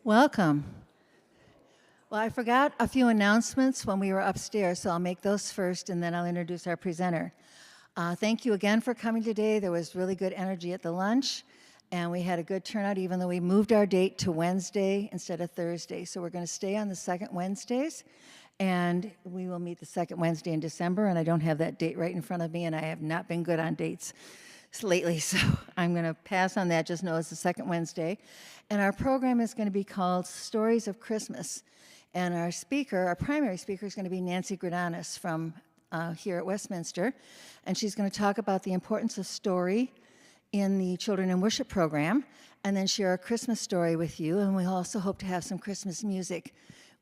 Welcome. Well, I forgot a few announcements when we were upstairs, so I'll make those first, and then I'll introduce our presenter. Thank you again for coming today. There was really good energy at the lunch, and we had a good turnout, even though we moved our date to Wednesday instead of Thursday. So we're going to stay on the second Wednesdays, and we will meet the second Wednesday in December, and I don't have that date right in front of me, and I have not been good on dates lately, so I'm going to pass on that. Just know it's the second Wednesday. And our program is going to be called Stories of Christmas. And our speaker, our primary speaker, is going to be Nancy Gradanis from here at Westminster. And she's going to talk about the importance of story in the Children in Worship program, and then share a Christmas story with you. And we also hope to have some Christmas music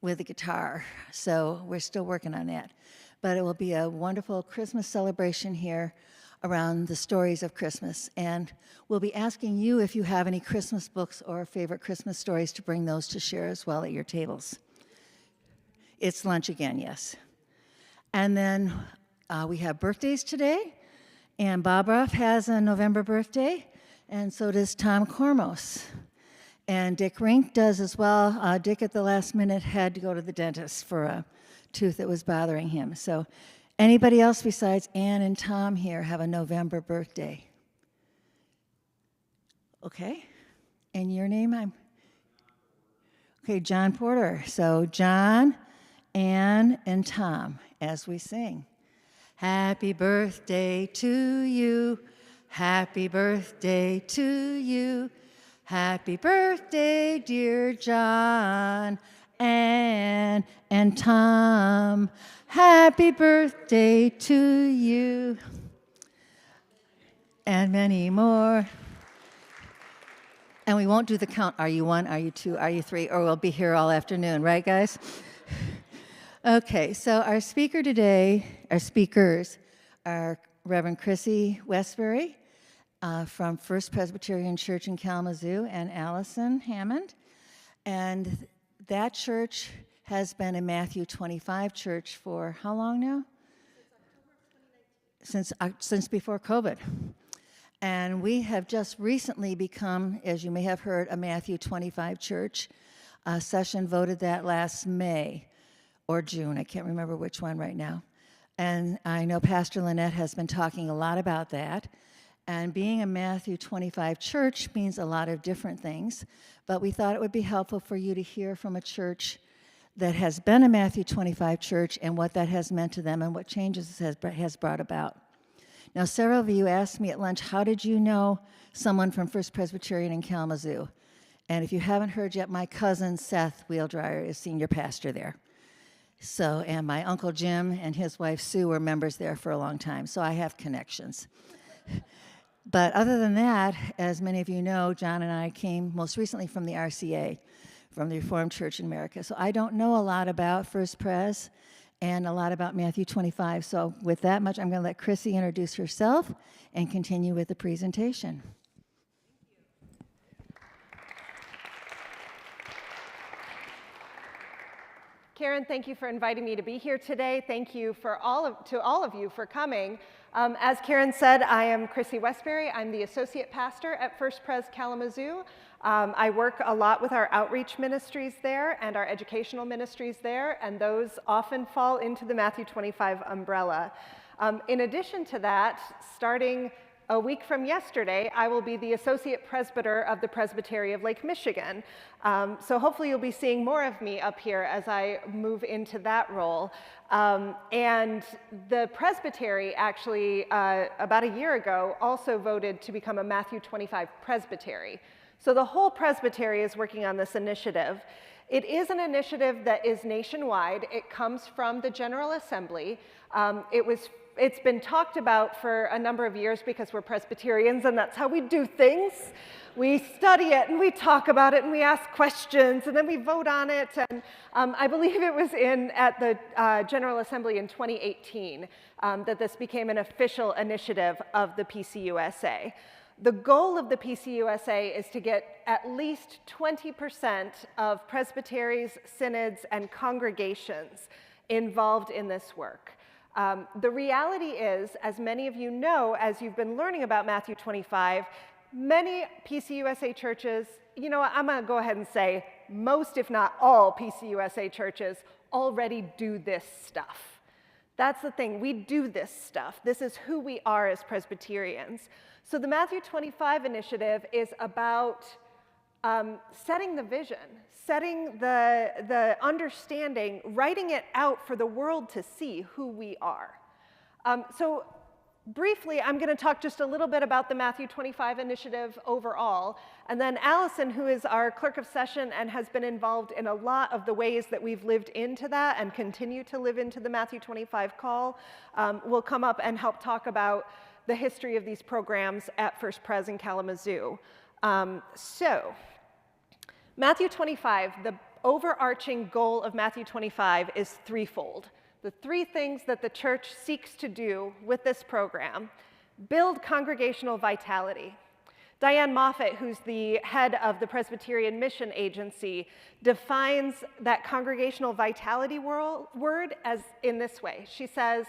with the guitar. So we're still working on that. But it will be a wonderful Christmas celebration here around the stories of Christmas. And we'll be asking you if you have any Christmas books or favorite Christmas stories to bring those to share as well at your tables. It's lunch again, yes. And then we have birthdays today. And Bob Ruff has a November birthday, and so does Tom Kormos. And Dick Rink does as well. Dick at the last minute had to go to the dentist for a tooth that was bothering him. So anybody else besides Ann and Tom here have a November birthday? Okay. And your name? Okay, John Porter. So John, Ann, and Tom as we sing. Happy birthday to you. Happy birthday to you. Happy birthday, dear John, Ann, and Tom. Happy birthday to you. And many more. And we won't do the count. Are you one? Are you two? Are you three? Or we'll be here all afternoon, right, guys? Okay, so our speaker today, our speakers are Reverend Chrissy Westbury from First Presbyterian Church in Kalamazoo, and Allison Hammond. And that church has been a Matthew 25 church for how long now? Since before COVID. And we have just recently become, as you may have heard, a Matthew 25 church. Session voted that last May or June. I can't remember which one right now. And I know Pastor Lynette has been talking a lot about that. And being a Matthew 25 church means a lot of different things. But we thought it would be helpful for you to hear from a church that has been a Matthew 25 church and what that has meant to them and what changes it has brought about. Now, several of you asked me at lunch, how did you know someone from First Presbyterian in Kalamazoo? And if you haven't heard yet, my cousin Seth Wheeldryer is senior pastor there. So, and my Uncle Jim and his wife Sue were members there for a long time, so I have connections. But other than that, as many of you know, John and I came most recently from the RCA, from the Reformed Church in America. So I don't know a lot about First Pres and a lot about Matthew 25. So with that much, I'm going to let Chrissy introduce herself and continue with the presentation. Karen, thank you for inviting me to be here today. Thank you to all of you for coming. As Karen said, I am Chrissy Westbury. I'm the associate pastor at First Pres Kalamazoo. I work a lot with our outreach ministries there and our educational ministries there, and those often fall into the Matthew 25 umbrella. In addition to that, starting a week from yesterday, I will be the associate presbyter of the Presbytery of Lake Michigan. So hopefully you'll be seeing more of me up here as I move into that role. And the Presbytery actually, about a year ago, also voted to become a Matthew 25 presbytery. So the whole Presbytery is working on this initiative. It is an initiative that is nationwide. It comes from the General Assembly. It's been talked about for a number of years because we're Presbyterians and that's how we do things. We study it and we talk about it and we ask questions and then we vote on it. And I believe it was at the General Assembly in 2018 that this became an official initiative of the PCUSA. The goal of the PCUSA is to get at least 20% of presbyteries, synods, and congregations involved in this work. The reality is, as many of you know, as you've been learning about Matthew 25, many PCUSA churches, you know what, I'm going to go ahead and say most, if not all, PCUSA churches already do this stuff. That's the thing, we do this stuff. This is who we are as Presbyterians. So the Matthew 25 initiative is about setting the vision, setting the understanding, writing it out for the world to see who we are. So briefly, I'm going to talk just a little bit about the Matthew 25 initiative overall, and then Allison, who is our clerk of session and has been involved in a lot of the ways that we've lived into that and continue to live into the Matthew 25 call, will come up and help talk about the history of these programs at First Pres in Kalamazoo. So, Matthew 25, the overarching goal of Matthew 25 is threefold. The three things that the church seeks to do with this program: build congregational vitality. Diane Moffat, who's the head of the Presbyterian Mission Agency, defines that congregational vitality word as in this way. She says,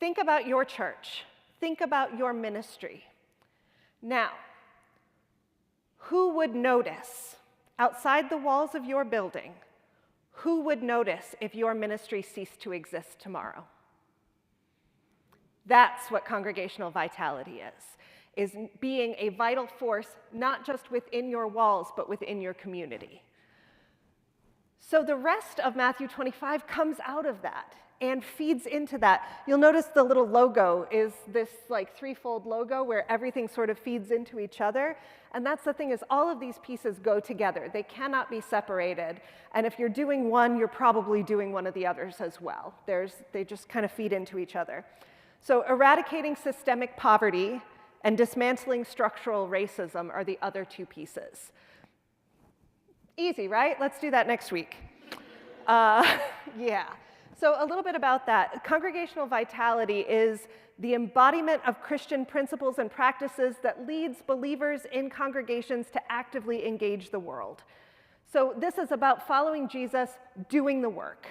think about your church, think about your ministry. Now, who would notice outside the walls of your building? Who would notice if your ministry ceased to exist tomorrow? That's what congregational vitality is being a vital force, not just within your walls, but within your community. So the rest of Matthew 25 comes out of that and feeds into that. You'll notice the little logo is this like threefold logo where everything sort of feeds into each other. And that's the thing, is all of these pieces go together. They cannot be separated. And if you're doing one, you're probably doing one of the others as well. They just kind of feed into each other. So eradicating systemic poverty and dismantling structural racism are the other two pieces. Easy, right? Let's do that next week. Yeah. So a little bit about that. Congregational vitality is the embodiment of Christian principles and practices that leads believers in congregations to actively engage the world. So this is about following Jesus, doing the work.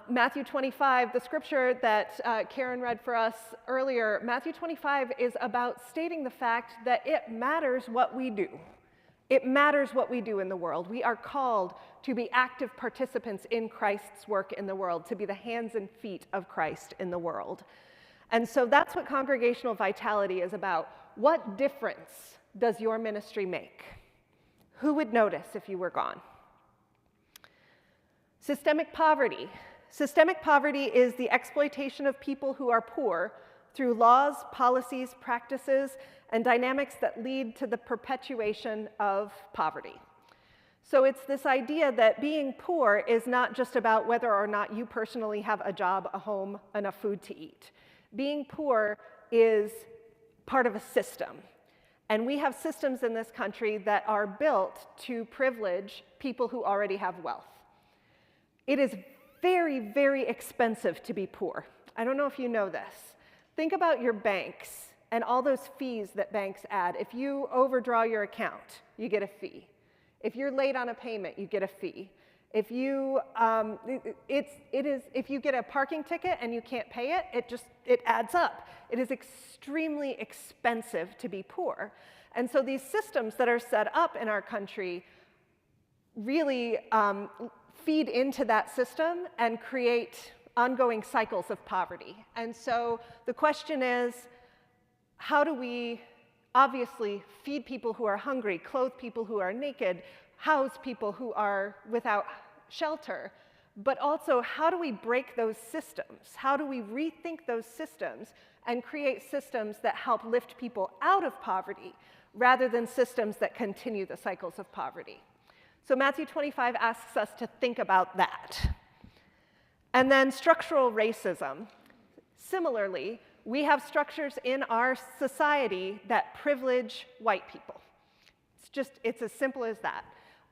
Matthew 25, the scripture that Karen read for us earlier, Matthew 25 is about stating the fact that it matters what we do. It matters what we do in the world. We are called to be active participants in Christ's work in the world, to be the hands and feet of Christ in the world. And so that's what congregational vitality is about. What difference does your ministry make? Who would notice if you were gone? Systemic poverty. Systemic poverty is the exploitation of people who are poor through laws, policies, practices, and dynamics that lead to the perpetuation of poverty. So it's this idea that being poor is not just about whether or not you personally have a job, a home, enough food to eat. Being poor is part of a system. And we have systems in this country that are built to privilege people who already have wealth. It is very, very expensive to be poor. I don't know if you know this. Think about your banks and all those fees that banks add. If you overdraw your account, you get a fee. If you're late on a payment, you get a fee. If you if you get a parking ticket and you can't pay it, it adds up. It is extremely expensive to be poor. And so these systems that are set up in our country really feed into that system and create ongoing cycles of poverty. And so the question is, how do we obviously feed people who are hungry, clothe people who are naked, house people who are without shelter, but also how do we break those systems? How do we rethink those systems and create systems that help lift people out of poverty rather than systems that continue the cycles of poverty? So Matthew 25 asks us to think about that. And then structural racism. Similarly, we have structures in our society that privilege white people. It's as simple as that.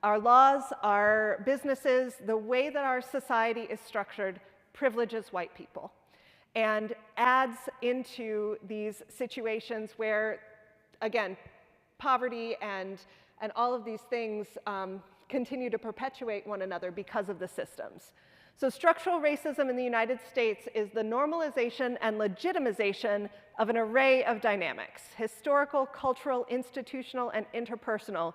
Our laws, our businesses, the way that our society is structured privileges white people and adds into these situations where, again, poverty and all of these things continue to perpetuate one another because of the systems. So structural racism in the United States is the normalization and legitimization of an array of dynamics, historical, cultural, institutional, and interpersonal,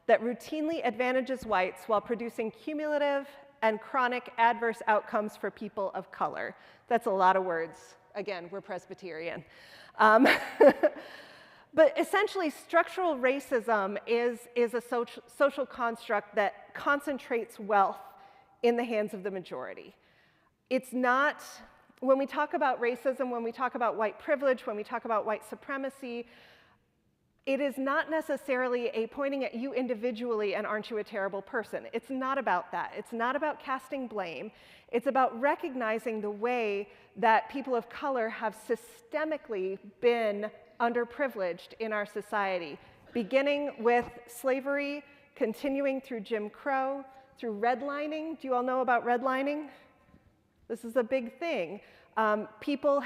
that routinely advantages whites while producing cumulative and chronic adverse outcomes for people of color. That's a lot of words. Again, we're Presbyterian. But essentially, structural racism is a social construct that concentrates wealth in the hands of the majority. It's not, when we talk about racism, when we talk about white privilege, when we talk about white supremacy, it is not necessarily a pointing at you individually and aren't you a terrible person. It's not about that. It's not about casting blame. It's about recognizing the way that people of color have systemically been underprivileged in our society, beginning with slavery, continuing through Jim Crow, through redlining. Do you all know about redlining? This is a big thing. People of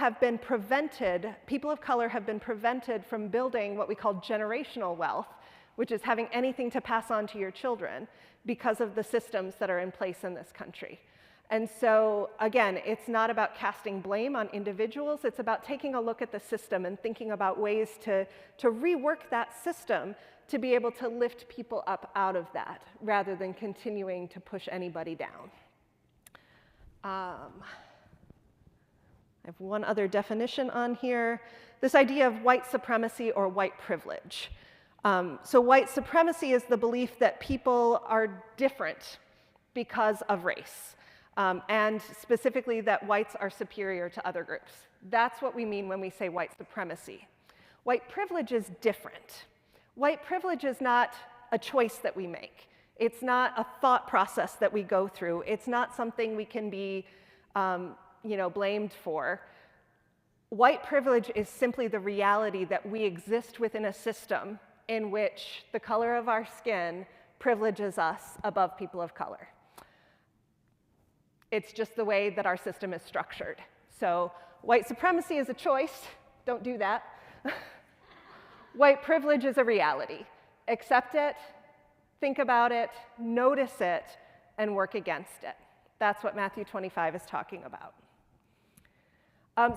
color have been prevented from building what we call generational wealth, which is having anything to pass on to your children because of the systems that are in place in this country. And so, again, it's not about casting blame on individuals. It's about taking a look at the system and thinking about ways to rework that system to be able to lift people up out of that rather than continuing to push anybody down. I have one other definition on here, this idea of white supremacy or white privilege. So white supremacy is the belief that people are different because of race, and specifically that whites are superior to other groups. That's what we mean when we say white supremacy. White privilege is different. White privilege is not a choice that we make. It's not a thought process that we go through. It's not something we can be blamed for. White privilege is simply the reality that we exist within a system in which the color of our skin privileges us above people of color. It's just the way that our system is structured. So white supremacy is a choice. Don't do that. White privilege is a reality. Accept it, think about it, notice it, and work against it. That's what Matthew 25 is talking about.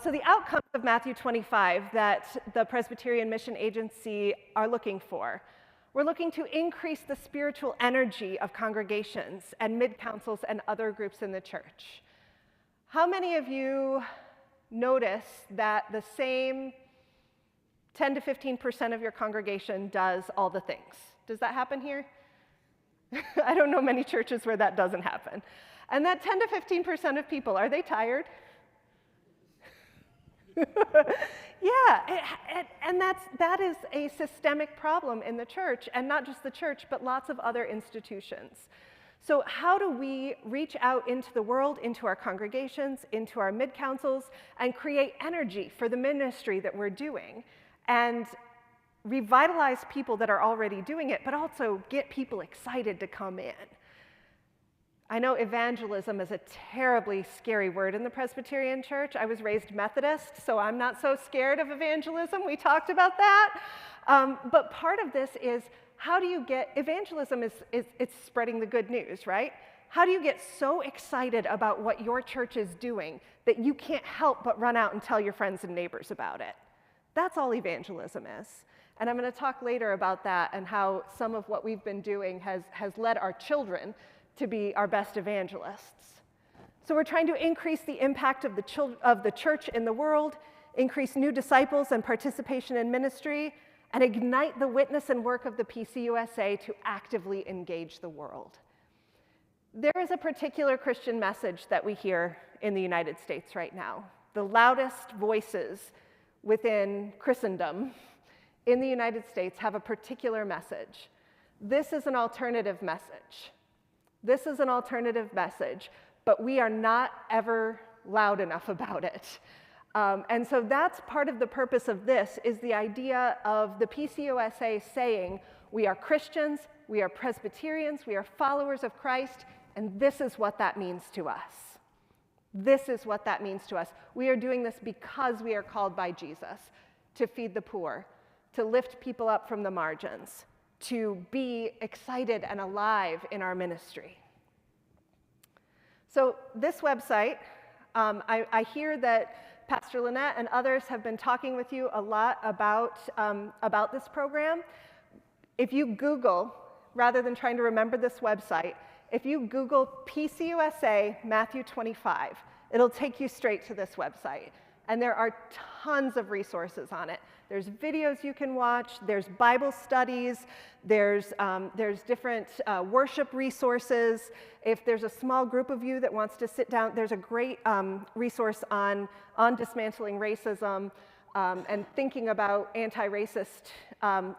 So the outcomes of Matthew 25 that the Presbyterian Mission Agency are looking for, we're looking to increase the spiritual energy of congregations and mid-councils and other groups in the church. How many of you notice that the same 10 to 15% of your congregation does all the things? Does that happen here? I don't know many churches where that doesn't happen. And that 10 to 15% of people, are they tired? Yeah, and that is a systemic problem in the church, and not just the church, but lots of other institutions. So how do we reach out into the world, into our congregations, into our mid-councils, and create energy for the ministry that we're doing, and revitalize people that are already doing it, but also get people excited to come in? I know evangelism is a terribly scary word in the Presbyterian Church. I was raised Methodist, so I'm not so scared of evangelism. We talked about that. But part of this is, how do you get, evangelism it's spreading the good news, right? How do you get so excited about what your church is doing that you can't help but run out and tell your friends and neighbors about it? That's all evangelism is. And I'm going to talk later about that and how some of what we've been doing has led our children to be our best evangelists. So we're trying to increase the impact of the church in the world, increase new disciples and participation in ministry, and ignite the witness and work of the PCUSA to actively engage the world. There is a particular Christian message that we hear in the United States right now. The loudest voices within Christendom in the United States have a particular message. This is an alternative message. This is an alternative message, but we are not ever loud enough about it. And so that's part of the purpose of this, is the idea of the PCUSA saying, we are Christians, we are Presbyterians, we are followers of Christ, and this is what that means to us. This is what that means to us. We are doing this because we are called by Jesus to feed the poor, to lift people up from the margins, to be excited and alive in our ministry. So this website, I hear that Pastor Lynette and others have been talking with you a lot about this program. If you Google rather than trying to remember this website, if you Google PCUSA Matthew 25, it'll take you straight to this website. And there are tons of resources on it. There's videos you can watch, there's Bible studies, there's different worship resources. If there's a small group of you that wants to sit down, there's a great resource on dismantling racism and thinking about anti-racist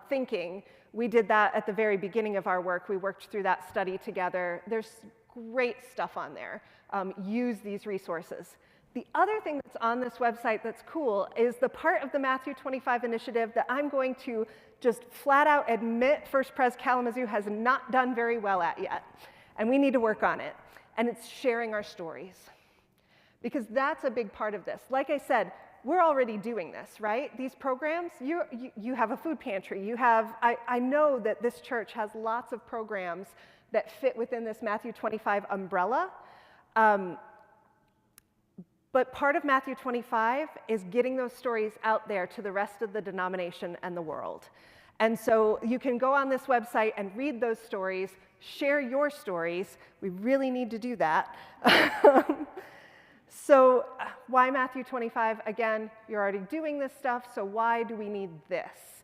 thinking. We did that at the very beginning of our work. We worked through that study together. There's great stuff on there. Use these resources. The other thing that's on this website that's cool is the part of the Matthew 25 initiative that I'm going to just flat out admit First Pres Kalamazoo has not done very well at yet, and we need to work on it, and it's sharing our stories. Because that's a big part of this. Like I said, we're already doing this, right? These programs, you have a food pantry, you have, I know that this church has lots of programs that fit within this Matthew 25 umbrella. But part of Matthew 25 is getting those stories out there to the rest of the denomination and the world. And so you can go on this website and read those stories, share your stories. We really need to do that. So why Matthew 25? Again, you're already doing this stuff, so why do we need this?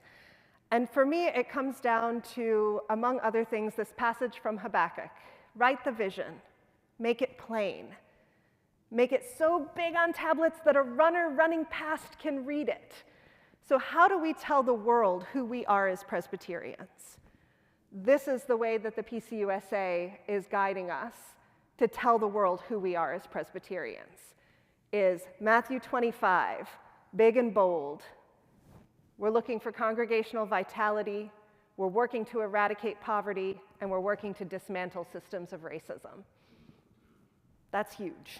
And for me, it comes down to, among other things, this passage from Habakkuk. Write the vision, make it plain. Make it so big on tablets that a runner running past can read it. So how do we tell the world who we are as Presbyterians? This is the way that the PCUSA is guiding us to tell the world who we are as Presbyterians, is Matthew 25, big and bold. We're looking for congregational vitality, we're working to eradicate poverty, and we're working to dismantle systems of racism. That's huge.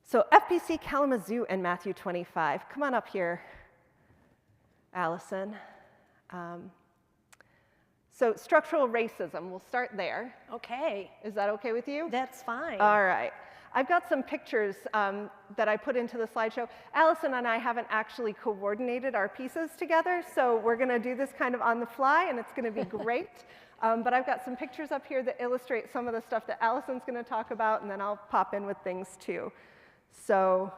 So FPC Kalamazoo and Matthew 25. Come on up here, Allison. So structural racism, we'll start there. Okay. Is that okay with you? That's fine. All right. I've got some pictures that I put into the slideshow. Allison and I haven't actually coordinated our pieces together, so we're going to do this kind of on the fly, and it's going to be great. But I've got some pictures up here that illustrate some of the stuff that Allison's going to talk about, and then I'll pop in with things too. So,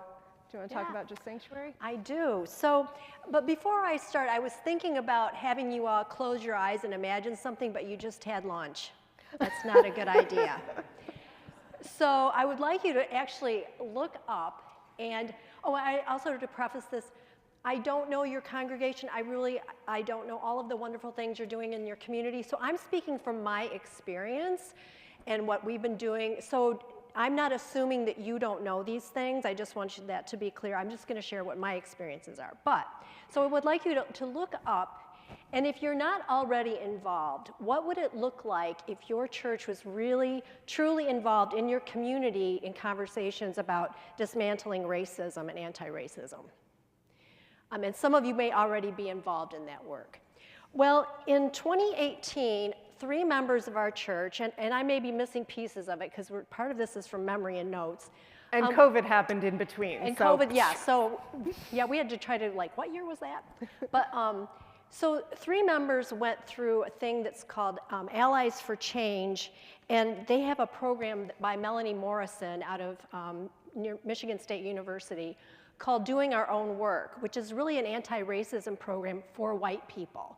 do you want to talk about just sanctuary? I do. So, but before I start, I was thinking about having you all close your eyes and imagine something, but you just had lunch. That's not a good idea. So I would like you to actually look up and, I also to preface this, I don't know your congregation. I don't know all of the wonderful things you're doing in your community. So I'm speaking from my experience and what we've been doing. So I'm not assuming that you don't know these things. I just want that to be clear. I'm just going to share what my experiences are. So I would like you to look up, and if you're not already involved, what would it look like if your church was really, truly involved in your community in conversations about dismantling racism and anti-racism? And some of you may already be involved in that work. Well, in 2018, 3 members of our church, and I may be missing pieces of it because part of this is from memory and notes. And COVID happened in between. And COVID, yeah. So, yeah, we had to try to, what year was that? But, so 3 members went through a thing that's called Allies for Change, and they have a program by Melanie Morrison out of near Michigan State University called Doing Our Own Work, which is really an anti-racism program for white people.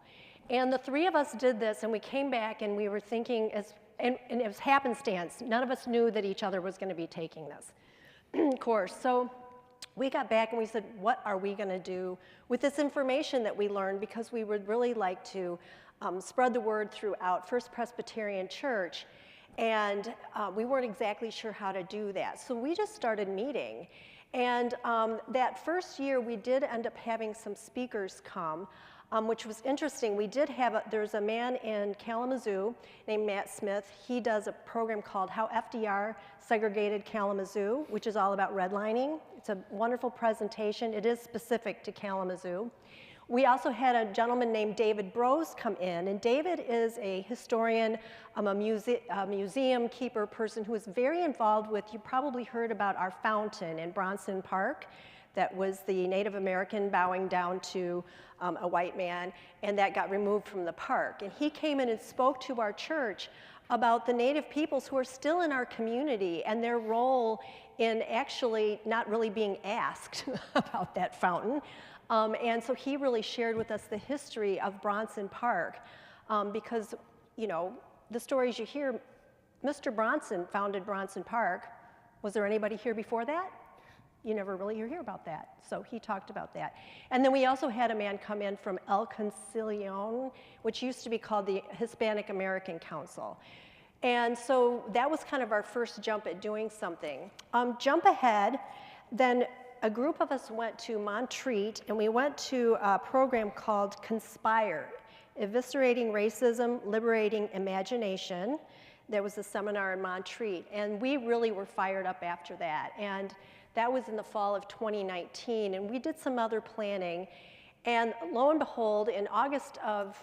And the 3 of us did this, and we came back and we were thinking, and it was happenstance. None of us knew that each other was going to be taking this course. So we got back and we said, what are we going to do with this information that we learned? Because we would really like to spread the word throughout First Presbyterian Church. And we weren't exactly sure how to do that. So we just started meeting. And that first year, we did end up having some speakers come. Which was interesting. We did have, there's a man in Kalamazoo named Matt Smith. He does a program called How FDR Segregated Kalamazoo, which is all about redlining. It's a wonderful presentation. It is specific to Kalamazoo. We also had a gentleman named David Brose come in, and David is a historian, a museum keeper person who is very involved with, you probably heard about our fountain in Bronson Park. that was the Native American bowing down to a white man, and that got removed from the park. And he came in and spoke to our church about the Native peoples who are still in our community and their role in actually not really being asked about that fountain. And so he really shared with us the history of Bronson Park, because, you know, the stories you hear, Mr. Bronson founded Bronson Park. Was there anybody here before that? You never really hear about that. So he talked about that. And then we also had a man come in from El Concilion, which used to be called the Hispanic American Council. And so that was kind of our first jump at doing something. Jump ahead, then a group of us went to Montreat, and we went to a program called Conspire, Eviscerating Racism, Liberating Imagination. There was a seminar in Montreat, and we really were fired up after that. And that was in the fall of 2019, and we did some other planning. And lo and behold, in August of,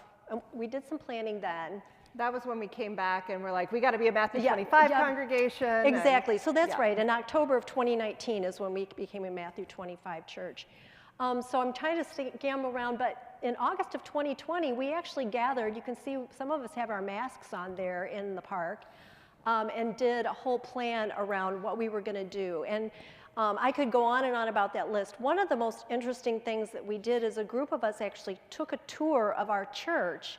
we did some planning then. That was when we came back and we're like, we got to be a Matthew 25 congregation. Exactly, so that's right. In October of 2019 is when we became a Matthew 25 church. So I'm trying to gamble around, but in August of 2020, we actually gathered, you can see some of us have our masks on there in the park, and did a whole plan around what we were going to do. And I could go on and on about that list. One of the most interesting things that we did is a group of us actually took a tour of our church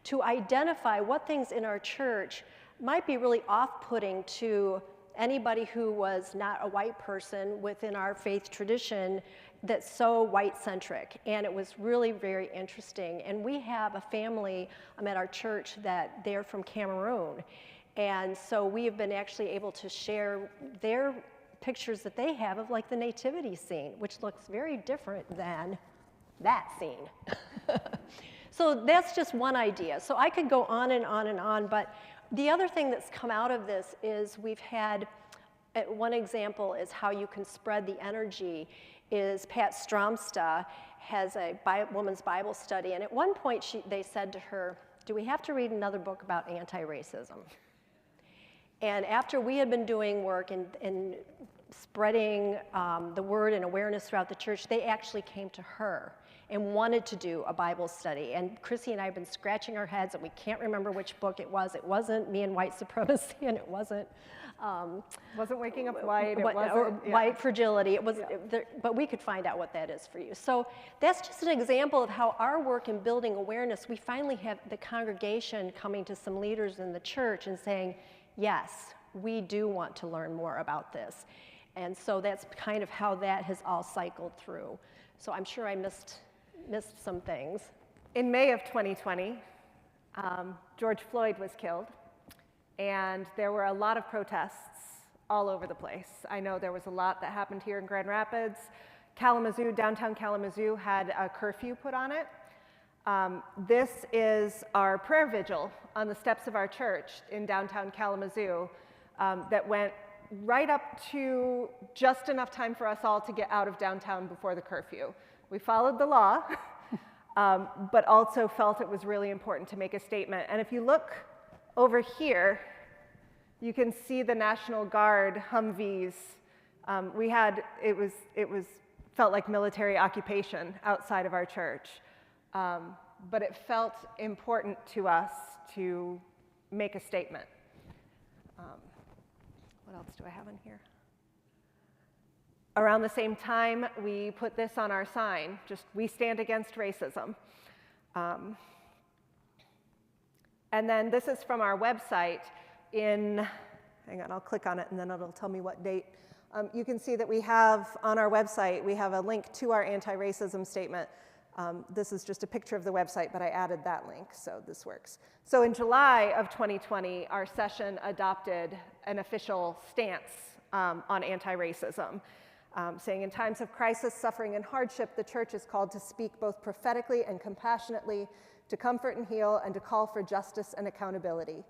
to identify what things in our church might be really off-putting to anybody who was not a white person within our faith tradition that's so white-centric. And it was really very interesting. And we have a family at our church that they're from Cameroon. And so we have been actually able to share their pictures that they have of like the nativity scene, which looks very different than that scene. So that's just one idea. So I could go on and on and on, but the other thing that's come out of this is we've had, one example is how you can spread the energy, is Pat Stromsta has a woman's Bible study, and at one point they said to her, do we have to read another book about anti-racism? And after we had been doing work in spreading the word and awareness throughout the church, they actually came to her and wanted to do a Bible study. And Chrissy and I have been scratching our heads, and we can't remember which book it was. It wasn't Me and White Supremacy, and it wasn't... wasn't Waking Up White, it wasn't... Or White Fragility. It was, but we could find out what that is for you. So that's just an example of how our work in building awareness, we finally have the congregation coming to some leaders in the church and saying, yes, we do want to learn more about this. And so that's kind of how that has all cycled through. So I'm sure I missed some things. In May of 2020, George Floyd was killed, and there were a lot of protests all over the place. I know there was a lot that happened here in Grand Rapids. Kalamazoo, downtown Kalamazoo, had a curfew put on it. This is our prayer vigil on the steps of our church in downtown Kalamazoo that went right up to just enough time for us all to get out of downtown before the curfew. We followed the law, but also felt it was really important to make a statement. And if you look over here, you can see the National Guard Humvees. It felt like military occupation outside of our church. But it felt important to us to make a statement. What else do I have in here? Around the same time, we put this on our sign, just "We stand against racism." And then this is from our website hang on, I'll click on it and then it'll tell me what date. You can see that we have on our website, we have a link to our anti-racism statement. This is just a picture of the website, but I added that link, so this works. So in July of 2020, our session adopted an official stance on anti-racism, saying in times of crisis, suffering, and hardship, the church is called to speak both prophetically and compassionately, to comfort and heal, and to call for justice and accountability.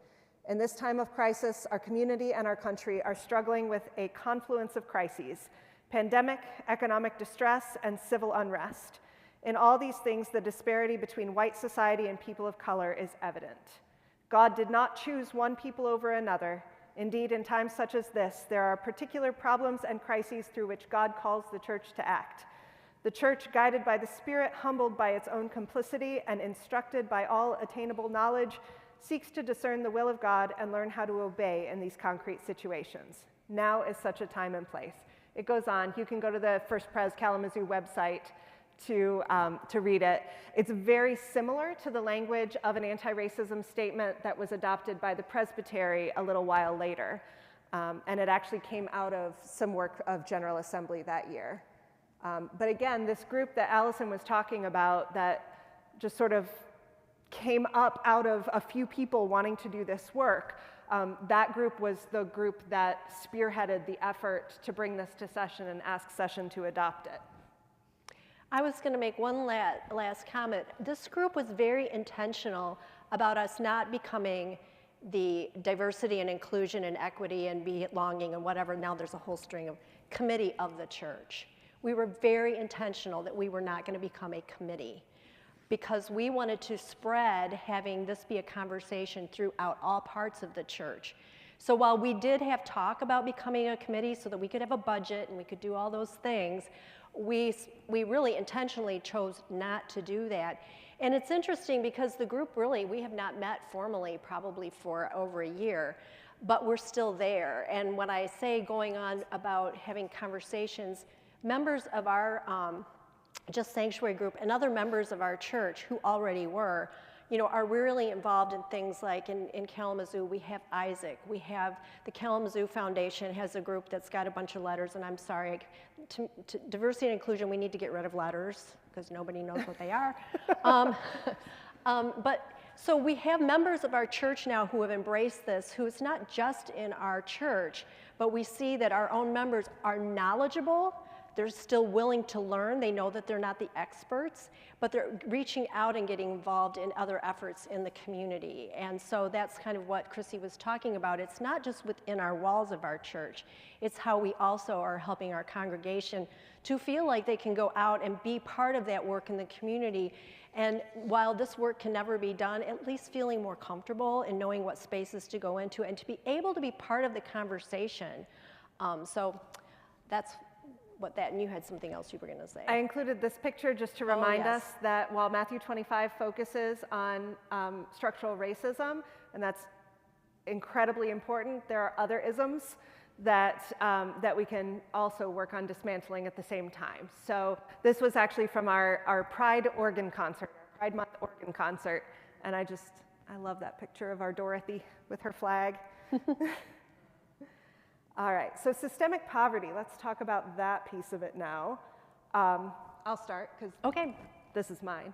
In this time of crisis, our community and our country are struggling with a confluence of crises: pandemic, economic distress, and civil unrest. In all these things, the disparity between white society and people of color is evident. God did not choose one people over another, Indeed, in times such as this, there are particular problems and crises through which God calls the church to act. The church, guided by the Spirit, humbled by its own complicity, and instructed by all attainable knowledge, seeks to discern the will of God and learn how to obey in these concrete situations. Now is such a time and place. It goes on. You can go to the First Pres Kalamazoo website to read it. It's very similar to the language of an anti-racism statement that was adopted by the Presbytery a little while later. And it actually came out of some work of General Assembly that year. But again, this group that Allison was talking about that just sort of came up out of a few people wanting to do this work, that group was the group that spearheaded the effort to bring this to session and ask session to adopt it. I was going to make one last comment. This group was very intentional about us not becoming the diversity and inclusion and equity and belonging and whatever, now there's a whole string of, committee of the church. We were very intentional that we were not going to become a committee because we wanted to spread having this be a conversation throughout all parts of the church. So while we did have talk about becoming a committee so that we could have a budget and we could do all those things, we really intentionally chose not to do that. And it's interesting because the group really, we have not met formally probably for over a year, but we're still there. And when I say going on about having conversations, members of our just sanctuary group and other members of our church who already were, are really involved in things like in Kalamazoo, we have Isaac, we have the Kalamazoo Foundation has a group that's got a bunch of letters, and I'm sorry, to diversity and inclusion, we need to get rid of letters because nobody knows what they are. But so we have members of our church now who have embraced this, who it's not just in our church, but we see that our own members are knowledgeable. They're still willing to learn. They know that they're not the experts, but they're reaching out and getting involved in other efforts in the community. And so that's kind of what Chrissy was talking about. It's not just within our walls of our church. It's how we also are helping our congregation to feel like they can go out and be part of that work in the community. And while this work can never be done, at least feeling more comfortable and knowing what spaces to go into and to be able to be part of the conversation. So that's what that, and you had something else you were going to say. I included this picture just to remind us that while Matthew 25 focuses on structural racism, and that's incredibly important, there are other isms that, that we can also work on dismantling at the same time. So this was actually from our Pride organ concert, our Pride Month organ concert, and I love that picture of our Dorothy with her flag. All right, so systemic poverty, let's talk about that piece of it now. I'll start, because this is mine.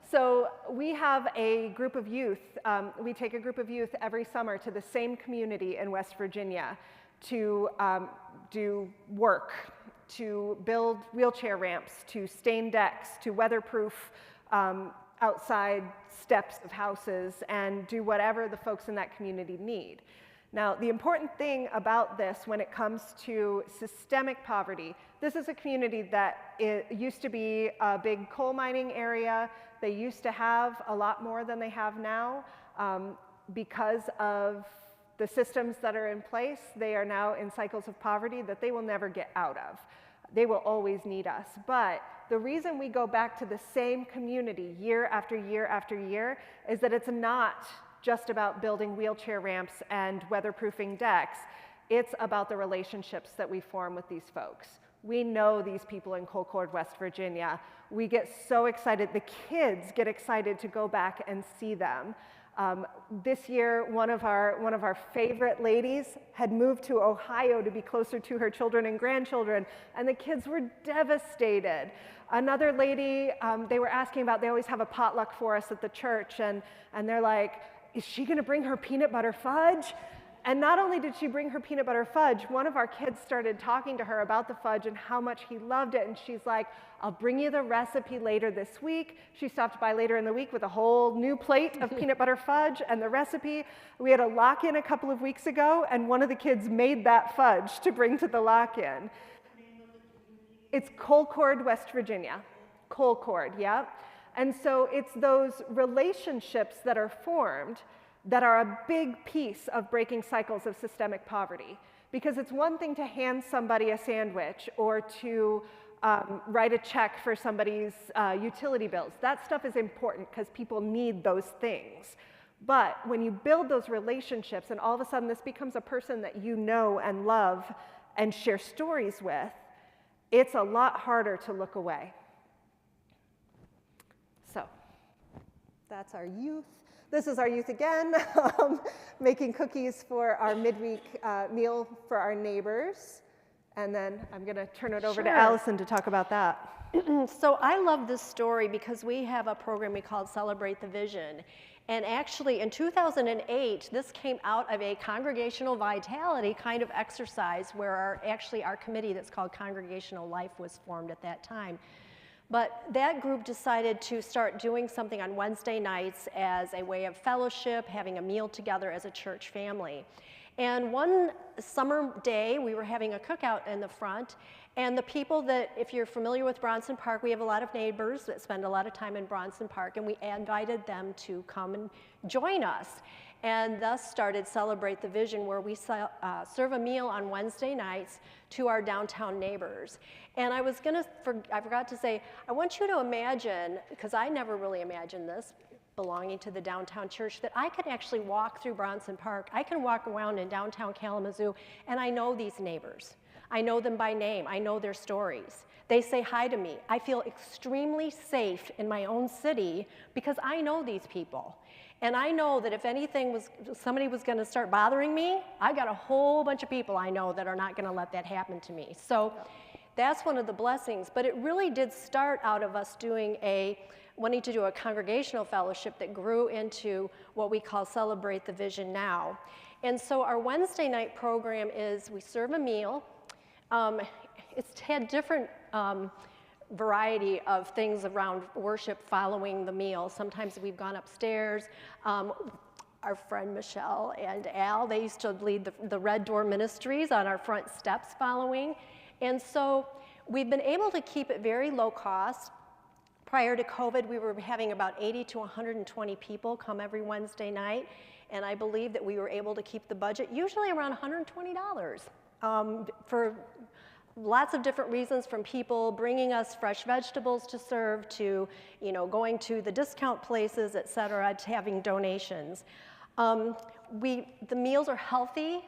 So we have a group of youth, we take a group of youth every summer to the same community in West Virginia to do work, to build wheelchair ramps, to stain decks, to weatherproof outside steps of houses, and do whatever the folks in that community need. Now, the important thing about this when it comes to systemic poverty, this is a community that used to be a big coal mining area. They used to have a lot more than they have now. Because of the systems that are in place, they are now in cycles of poverty that they will never get out of. They will always need us. But the reason we go back to the same community year after year after year is that it's not just about building wheelchair ramps and weatherproofing decks. It's about the relationships that we form with these folks. We know these people in Concord, West Virginia. We get so excited. The kids get excited to go back and see them. This year, one of our favorite ladies had moved to Ohio to be closer to her children and grandchildren, and the kids were devastated. Another lady, they were asking about, they always have a potluck for us at the church, and they're like, is she going to bring her peanut butter fudge? And not only did she bring her peanut butter fudge, one of our kids started talking to her about the fudge and how much he loved it. And she's like, I'll bring you the recipe later this week. She stopped by later in the week with a whole new plate of peanut butter fudge and the recipe. We had a lock-in a couple of weeks ago, and one of the kids made that fudge to bring to the lock-in. It's Concord, West Virginia. Concord, yeah. And so it's those relationships that are formed that are a big piece of breaking cycles of systemic poverty. Because it's one thing to hand somebody a sandwich or to write a check for somebody's utility bills. That stuff is important because people need those things. But when you build those relationships and all of a sudden this becomes a person that you know and love and share stories with, it's a lot harder to look away. So that's our youth. This is our youth again, making cookies for our midweek meal for our neighbors. And then I'm going to turn it over to Allison to talk about that. So I love this story because we have a program we call Celebrate the Vision. And actually in 2008, this came out of a congregational vitality kind of exercise where our committee that's called Congregational Life was formed at that time. But that group decided to start doing something on Wednesday nights as a way of fellowship, having a meal together as a church family. And one summer day, we were having a cookout in the front, and the people that, if you're familiar with Bronson Park, we have a lot of neighbors that spend a lot of time in Bronson Park, and we invited them to come and join us. And thus started Celebrate the Vision, where we serve a meal on Wednesday nights to our downtown neighbors. And I forgot to say, I want you to imagine, because I never really imagined this, belonging to the downtown church, that I could actually walk through Bronson Park. I can walk around in downtown Kalamazoo, and I know these neighbors. I know them by name. I know their stories. They say hi to me. I feel extremely safe in my own city because I know these people. And I know that if somebody was going to start bothering me, I got a whole bunch of people I know that are not going to let that happen to me. So that's one of the blessings. But it really did start out of us wanting to do a congregational fellowship that grew into what we call Celebrate the Vision now. And so our Wednesday night program is we serve a meal. It's had different variety of things around worship following the meal. Sometimes we've gone upstairs. Our friend Michelle and Al, they used to lead the Red Door Ministries on our front steps following. And so we've been able to keep it very low cost. Prior to COVID, we were having about 80 to 120 people come every Wednesday night. And I believe that we were able to keep the budget usually around $120 for lots of different reasons, from people bringing us fresh vegetables to serve to, going to the discount places, et cetera, to having donations. The meals are healthy.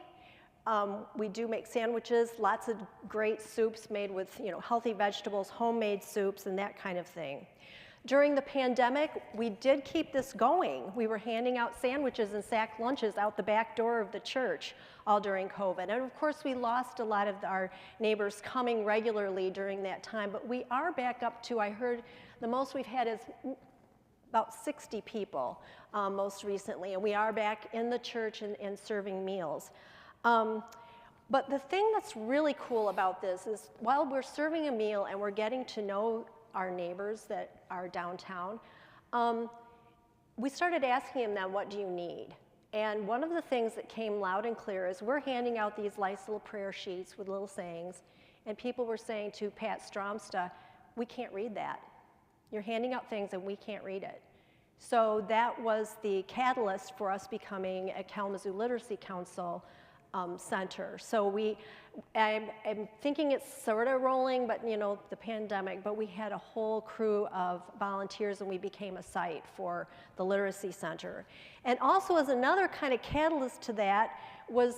We do make sandwiches, lots of great soups made with, healthy vegetables, homemade soups, and that kind of thing. During the pandemic, we did keep this going. We were handing out sandwiches and sack lunches out the back door of the church all during COVID. And of course, we lost a lot of our neighbors coming regularly during that time, but we are back up to, I heard the most we've had is about 60 people most recently, and we are back in the church and serving meals. But the thing that's really cool about this is while we're serving a meal and we're getting to know our neighbors that are downtown, we started asking them, what do you need? And one of the things that came loud and clear is we're handing out these nice little prayer sheets with little sayings, and people were saying to Pat Stromsta, we can't read that. You're handing out things and we can't read it. So that was the catalyst for us becoming a Kalamazoo Literacy Council center. So I'm thinking it's sort of rolling, but the pandemic, but we had a whole crew of volunteers and we became a site for the Literacy Center. And also as another kind of catalyst to that was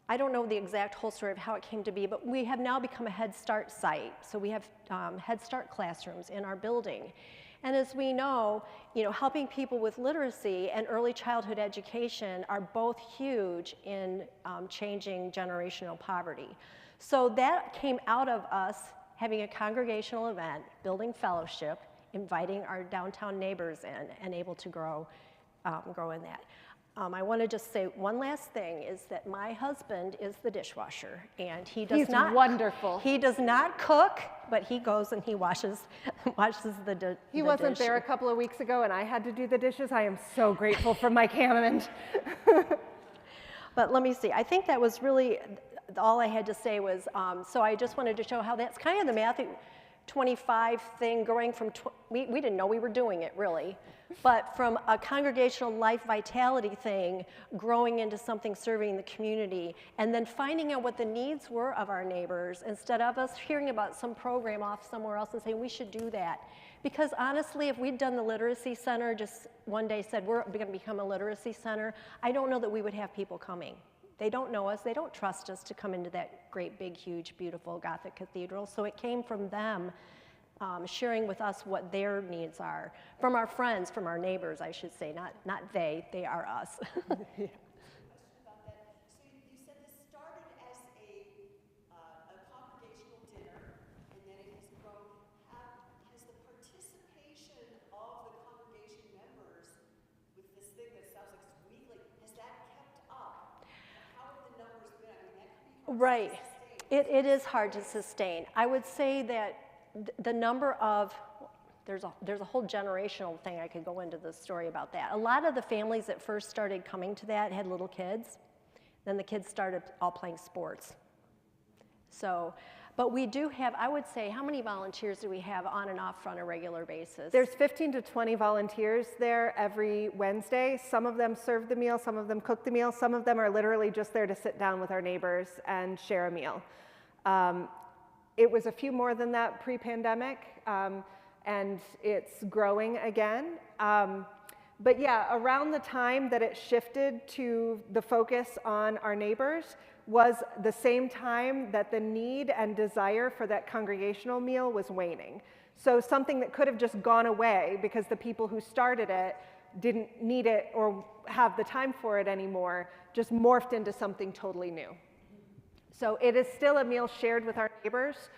I don't know the exact whole story of how it came to be, but we have now become a Head Start site. So we have Head Start classrooms in our building. And as we know, helping people with literacy and early childhood education are both huge in changing generational poverty. So that came out of us having a congregational event, building fellowship, inviting our downtown neighbors in, and able to grow in that. I want to just say one last thing is that my husband is the dishwasher, and he's wonderful. He does not cook, but he goes and he washes the dish. He wasn't there a couple of weeks ago, and I had to do the dishes. I am so grateful for Mike Hammond. But let me see. I think that was really all I had to say was, so I just wanted to show how that's kind of the 25 thing growing from, we didn't know we were doing it really, but from a congregational life vitality thing growing into something serving the community, and then finding out what the needs were of our neighbors instead of us hearing about some program off somewhere else and saying we should do that. Because honestly, if we'd done the literacy center, just one day said we're going to become a literacy center, I don't know that we would have people coming. They don't know us, they don't trust us to come into that great, big, huge, beautiful Gothic cathedral. So it came from them sharing with us what their needs are. From our friends, from our neighbors, I should say, not they are us. Yeah. About that. So you said this started as a congregational dinner, and then it has grown. Has the participation of the congregation members with this thing that sounds like it's weekly, has that kept up? How have the numbers been? I mean, that can be hard Right. to sustain. It is hard to sustain. I would say that the number of, there's a whole generational thing I could go into the story about that. A lot of the families that first started coming to that had little kids. Then the kids started all playing sports. So, but we do have, I would say, how many volunteers do we have on and off on a regular basis? There's 15 to 20 volunteers there every Wednesday. Some of them serve the meal, some of them cook the meal, some of them are literally just there to sit down with our neighbors and share a meal. It was a few more than that pre-pandemic, and it's growing again. But yeah, around the time that it shifted to the focus on our neighbors was the same time that the need and desire for that congregational meal was waning. So something that could have just gone away because the people who started it didn't need it or have the time for it anymore, just morphed into something totally new. So it is still a meal shared with our neighbors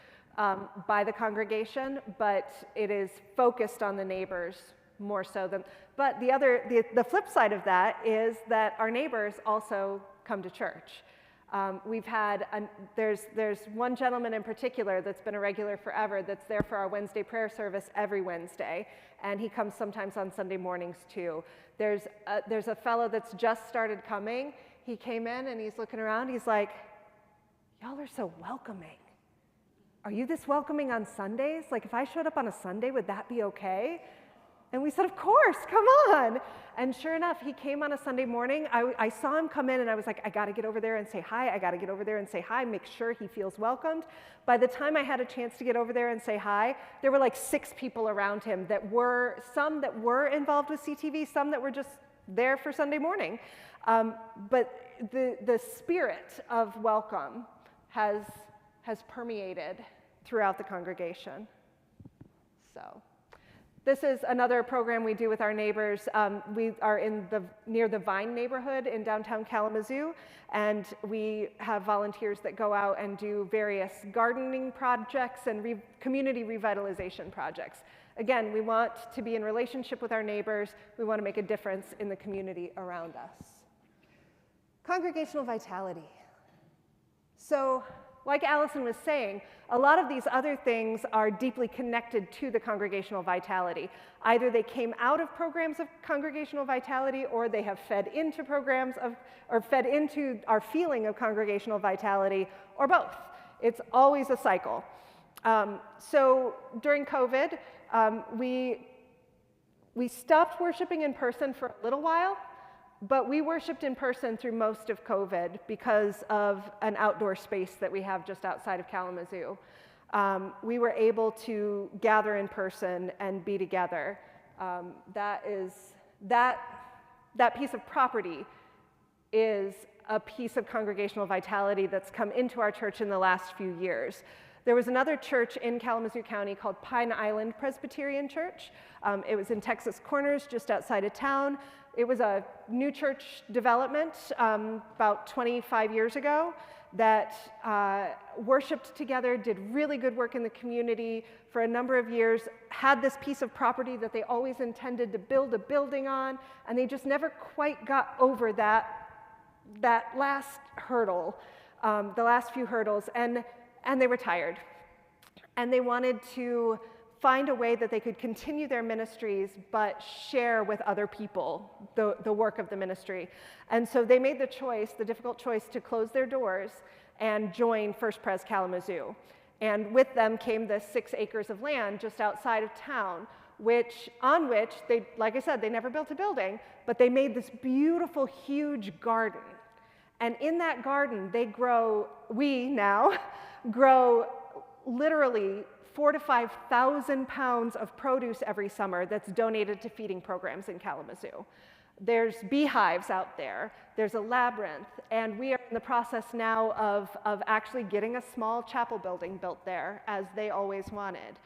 by the congregation, but it is focused on the neighbors more so than, but the flip side of that is that our neighbors also come to church. We've had, there's one gentleman in particular that's been a regular forever that's there for our Wednesday prayer service every Wednesday, and he comes sometimes on Sunday mornings too. There's a fellow that's just started coming. He came in and he's looking around, he's like, y'all are so welcoming. Are you this welcoming on Sundays? Like if I showed up on a Sunday, would that be okay? And we said, of course, come on. And sure enough, he came on a Sunday morning. I saw him come in and I was like, I gotta get over there and say hi. I gotta get over there and say hi, make sure he feels welcomed. By the time I had a chance to get over there and say hi, there were like 6 people around him that were, some that were involved with CTV, some that were just there for Sunday morning. But the spirit of welcome has permeated throughout the congregation. So this is another program we do with our neighbors. We are near the Vine neighborhood in downtown Kalamazoo, and we have volunteers that go out and do various gardening projects and community revitalization projects. Again, we want to be in relationship with our neighbors. We want to make a difference in the community around us. Congregational vitality. So, like Allison was saying, a lot of these other things are deeply connected to the congregational vitality. Either they came out of programs of congregational vitality, or they have fed into programs of, or fed into our feeling of congregational vitality, or both. It's always a cycle. So during COVID, we stopped worshiping in person for a little while, but we worshiped in person through most of COVID because of an outdoor space that we have just outside of Kalamazoo. We were able to gather in person and be together. That piece of property is a piece of congregational vitality that's come into our church in the last few years. There was another church in Kalamazoo County called Pine Island Presbyterian Church. It was in Texas Corners, just outside of town. It was a new church development about 25 years ago that worshiped together, did really good work in the community for a number of years, had this piece of property that they always intended to build a building on, and they just never quite got over that last hurdle, the last few hurdles, and they were tired. And they wanted to find a way that they could continue their ministries but share with other people the work of the ministry. And so they made the choice, the difficult choice, to close their doors and join First Pres Kalamazoo. And with them came the 6 acres of land just outside of town, on which they, like I said, they never built a building, but they made this beautiful, huge garden. And in that garden, we now grow literally 4,000 to 5,000 pounds of produce every summer that's donated to feeding programs in Kalamazoo. There's beehives out there, there's a labyrinth, and we are in the process now of actually getting a small chapel building built there, as they always wanted.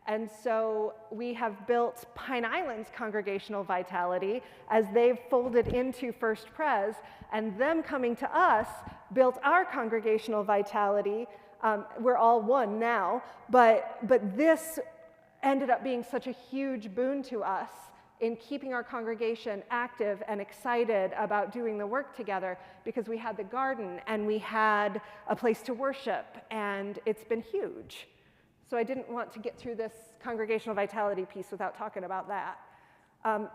And so we have built Pine Island's congregational vitality as they've folded into First Pres, and them coming to us built our congregational vitality. We're all one now, but this ended up being such a huge boon to us in keeping our congregation active and excited about doing the work together, because we had the garden and we had a place to worship, and it's been huge. So I didn't want to get through this congregational vitality piece without talking about that.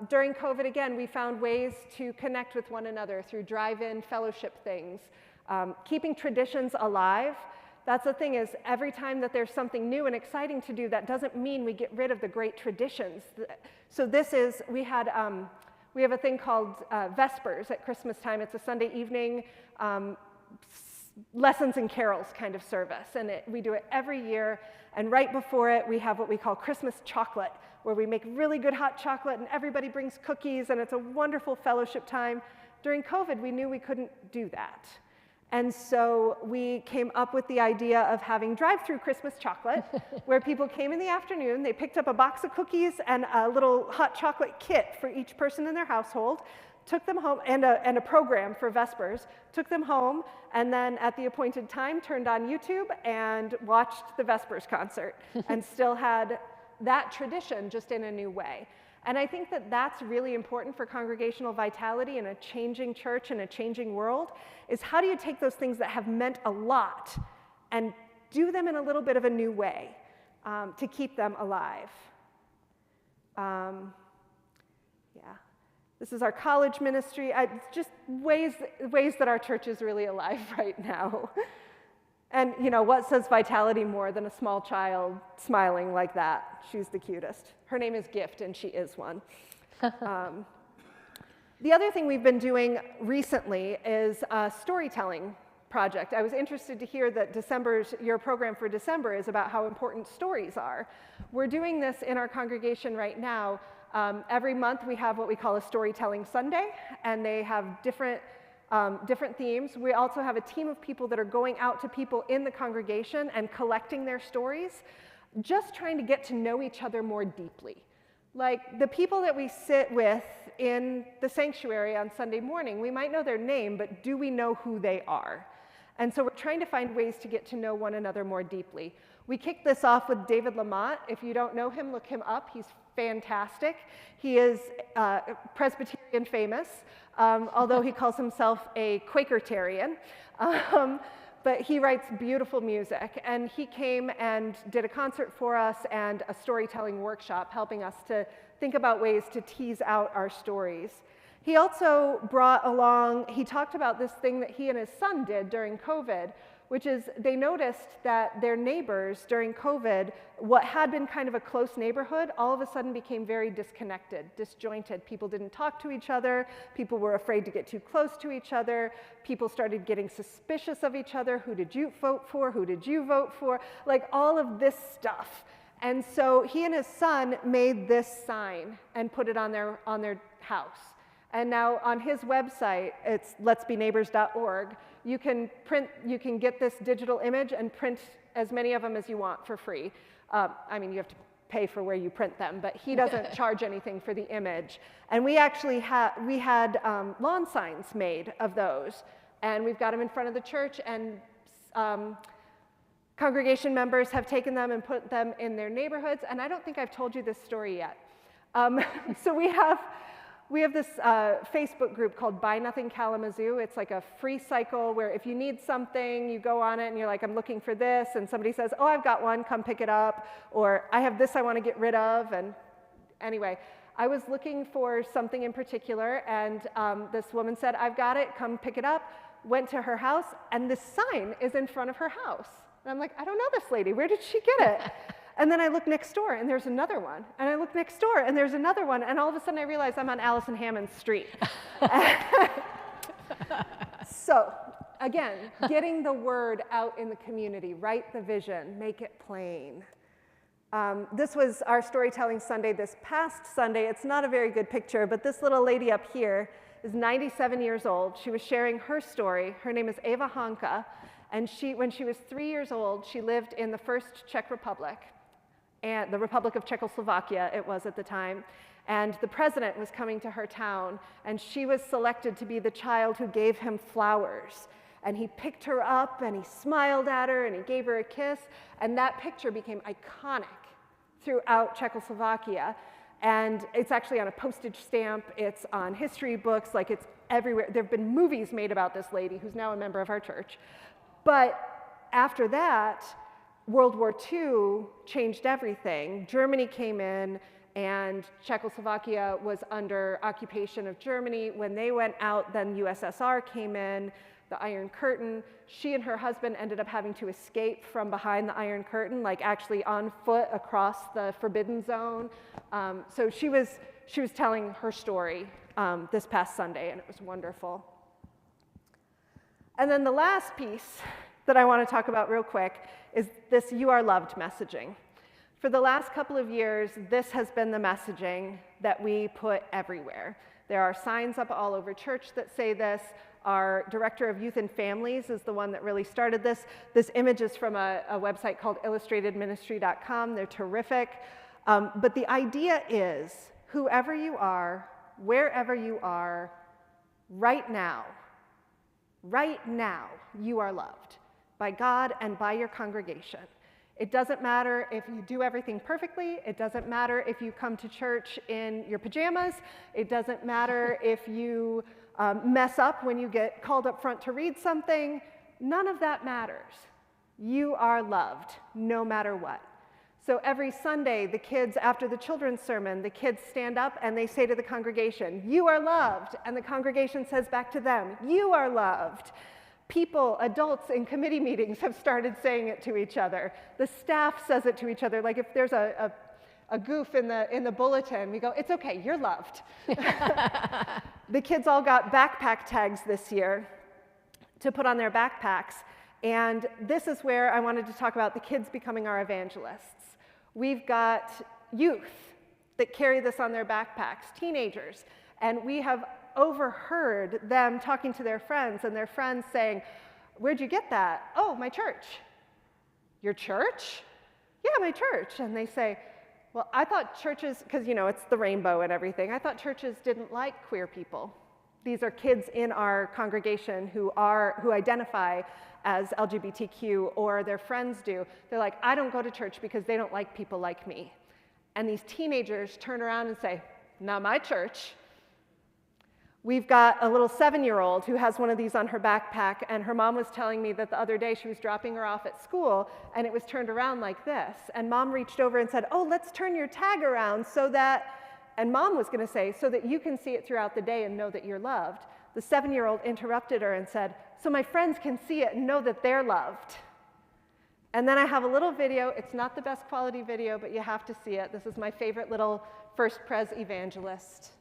During COVID, again, we found ways to connect with one another through drive-in fellowship things, keeping traditions alive. That's the thing, is every time that there's something new and exciting to do, that doesn't mean we get rid of the great traditions. So we have a thing called Vespers at Christmas time. It's a Sunday evening lessons and carols kind of service, and we do it every year. And right before it, we have what we call Christmas chocolate, where we make really good hot chocolate and everybody brings cookies, and it's a wonderful fellowship time. During COVID, we knew we couldn't do that. And so we came up with the idea of having drive-through Christmas chocolate, where people came in the afternoon, they picked up a box of cookies and a little hot chocolate kit for each person in their household, took them home, and a program for Vespers, took them home, and then at the appointed time turned on YouTube and watched the Vespers concert, and still had that tradition, just in a new way. And I think that that's really important for congregational vitality in a changing church and a changing world, is how do you take those things that have meant a lot and do them in a little bit of a new way to keep them alive. This is our college ministry. Just ways that our church is really alive right now. And what says vitality more than a small child smiling like that? She's the cutest. Her name is Gift, and she is one. The other thing we've been doing recently is a storytelling project. I was interested to hear that your program for December is about how important stories are. We're doing this in our congregation right now. Every month we have what we call a storytelling Sunday, and they have different themes. We also have a team of people that are going out to people in the congregation and collecting their stories, just trying to get to know each other more deeply. Like the people that we sit with in the sanctuary on Sunday morning, we might know their name, but do we know who they are? And so we're trying to find ways to get to know one another more deeply. We kicked this off with David Lamont. If you don't know him, look him up. He's fantastic. He is Presbyterian famous, although he calls himself a Quakertarian. But he writes beautiful music, and he came and did a concert for us and a storytelling workshop, helping us to think about ways to tease out our stories. He also he talked about this thing that he and his son did during COVID, which is they noticed that their neighbors during COVID, what had been kind of a close neighborhood, all of a sudden became very disconnected, disjointed. People didn't talk to each other. People were afraid to get too close to each other. People started getting suspicious of each other. Who did you vote for? Who did you vote for? Like all of this stuff. And so he and his son made this sign and put it on their house. And now on his website, it's letsbeneighbors.org, you can get this digital image and print as many of them as you want for free. I mean, you have to pay for where you print them, but he doesn't charge anything for the image. And we actually had lawn signs made of those, and we've got them in front of the church, and congregation members have taken them and put them in their neighborhoods, and I don't think I've told you this story yet. So we have this Facebook group called Buy Nothing Kalamazoo. It's like a free cycle where if you need something, you go on it and you're like, I'm looking for this, and somebody says, oh, I've got one, come pick it up, or I have this I want to get rid of. And anyway, I was looking for something in particular, and this woman said, I've got it, come pick it up. Went to her house, and this sign is in front of her house. And I'm like, I don't know this lady. Where did she get it? And then I look next door, and there's another one. And I look next door, and there's another one. And all of a sudden, I realize I'm on Allison Hammond's street. So, again, getting the word out in the community. Write the vision. Make it plain. This was our Storytelling Sunday this past Sunday. It's not a very good picture, but this little lady up here is 97 years old. She was sharing her story. Her name is Eva Hanka. And when she was 3 years old, she lived in the first Czech Republic, and the Republic of Czechoslovakia it was at the time. And the president was coming to her town, and she was selected to be the child who gave him flowers. And he picked her up, and he smiled at her, and he gave her a kiss. And that picture became iconic throughout Czechoslovakia. And it's actually on a postage stamp. It's on history books. Like, it's everywhere. There have been movies made about this lady, who's now a member of our church. But after that, World War II changed everything. Germany came in, and Czechoslovakia was under occupation of Germany. When they went out, then USSR came in, the Iron Curtain. She and her husband ended up having to escape from behind the Iron Curtain, like actually on foot across the Forbidden Zone. So she was telling her story this past Sunday, and it was wonderful. And then the last piece that I want to talk about real quick is this "You Are Loved" messaging. For the last couple of years, this has been the messaging that we put everywhere. There are signs up all over church that say this. Our director of youth and families is the one that really started this. This image is from a website called illustratedministry.com. They're terrific. But the idea is, whoever you are, wherever you are, right now, you are loved by God and by your congregation. It doesn't matter if you do everything perfectly. It doesn't matter if you come to church in your pajamas. It doesn't matter if you mess up when you get called up front to read something. None of that matters. You are loved no matter what. So every Sunday, the kids, after the children's sermon, the kids stand up and they say to the congregation, "You are loved." And the congregation says back to them, "You are loved." People, adults in committee meetings have started saying it to each other. The staff says it to each other. Like if there's a goof in the bulletin, we go, "It's okay, you're loved." The kids all got backpack tags this year to put on their backpacks. And this is where I wanted to talk about the kids becoming our evangelists. We've got youth that carry this on their backpacks, teenagers, and we have overheard them talking to their friends, and their friends saying, "Where'd you get that?" "Oh, my church." "Your church?" "Yeah, my church." And they say, "Well, I thought churches," because it's the rainbow and everything, "I thought churches didn't like queer people." These are kids in our congregation who identify as LGBTQ, or their friends do. They're like, "I don't go to church because they don't like people like me." And these teenagers turn around and say, "Not my church." We've got a little 7-year-old who has one of these on her backpack, and her mom was telling me that the other day she was dropping her off at school, and it was turned around like this. And mom reached over and said, "Oh, let's turn your tag around so that," and mom was going to say, "so that you can see it throughout the day and know that you're loved." The 7-year-old interrupted her and said, "So my friends can see it and know that they're loved." And then I have a little video. It's not the best quality video, but you have to see it. This is my favorite little First Pres evangelist.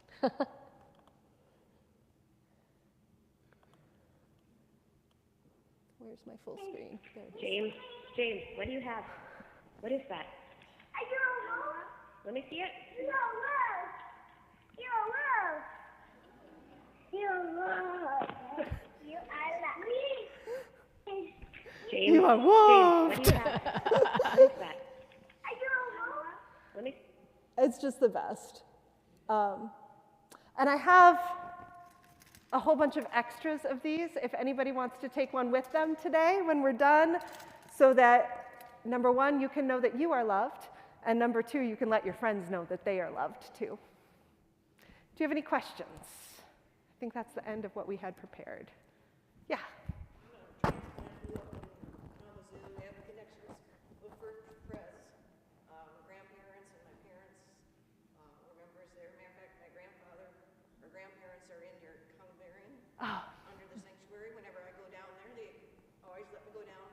Where's my full screen? There it is. James, what do you have? What is that? I don't know. Let me see it. You're loved. You're loved. You are loved. James, You are James, what loved. do you have? What is that? I don't know. Let me. It's just the best. And I have a whole bunch of extras of these if anybody wants to take one with them today when we're done, so that, number one, you can know that you are loved, and number two, you can let your friends know that they are loved too. Do you have any questions? I think that's the end of what we had prepared. Yeah. We have connections with First Pres. My grandparents and my parents were members there. Matter of fact, my grandfather or grandparents are in your columbarium under the sanctuary. Whenever I go down there, they always let me go down,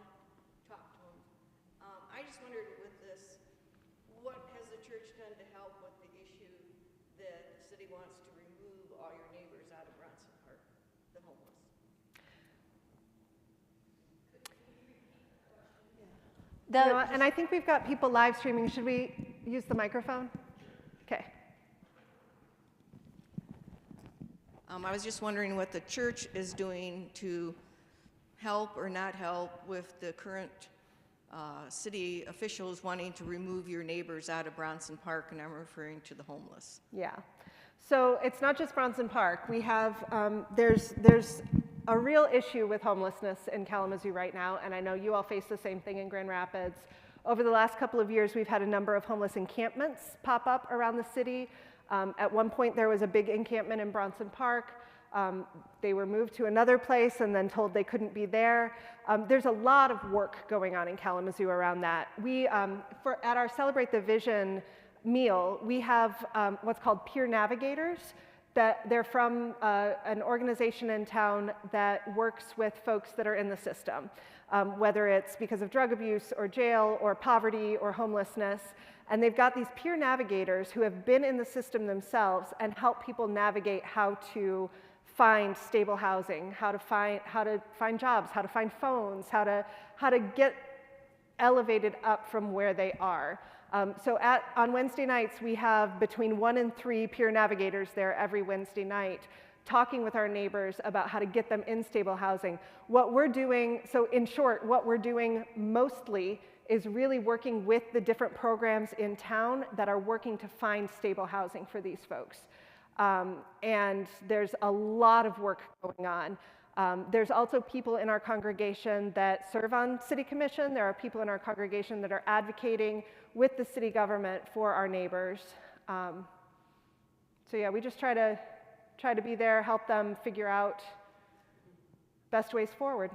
talk to them. spend to help with the issue that the city wants to remove all your neighbors out of Bronson Park, the homeless? You know what, and I think we've got people live streaming. Should we use the microphone? Okay. I was just wondering what the church is doing to help or not help with the current city officials wanting to remove your neighbors out of Bronson Park, and I'm referring to the homeless. Yeah. So it's not just Bronson Park. We have, there's a real issue with homelessness in Kalamazoo right now, and I know you all face the same thing in Grand Rapids. Over the last couple of years, we've had a number of homeless encampments pop up around the city. At one point, there was a big encampment in Bronson Park. They were moved to another place and then told they couldn't be there. There's a lot of work going on in Kalamazoo around that. We, at our Celebrate the Vision meal, we have what's called peer navigators. That they're from an organization in town that works with folks that are in the system, whether it's because of drug abuse or jail or poverty or homelessness. And they've got these peer navigators who have been in the system themselves and help people navigate how to find stable housing, how to find jobs, how to find phones, how to get elevated up from where they are. So on Wednesday nights, we have between 1 and 3 peer navigators there every Wednesday night, talking with our neighbors about how to get them in stable housing. What we're doing, so in short, what we're doing mostly is really working with the different programs in town that are working to find stable housing for these folks. And there's a lot of work going on. There's also people in our congregation that serve on city commission. There are people in our congregation that are advocating with the city government for our neighbors. So yeah, we just try to be there, help them figure out best ways forward.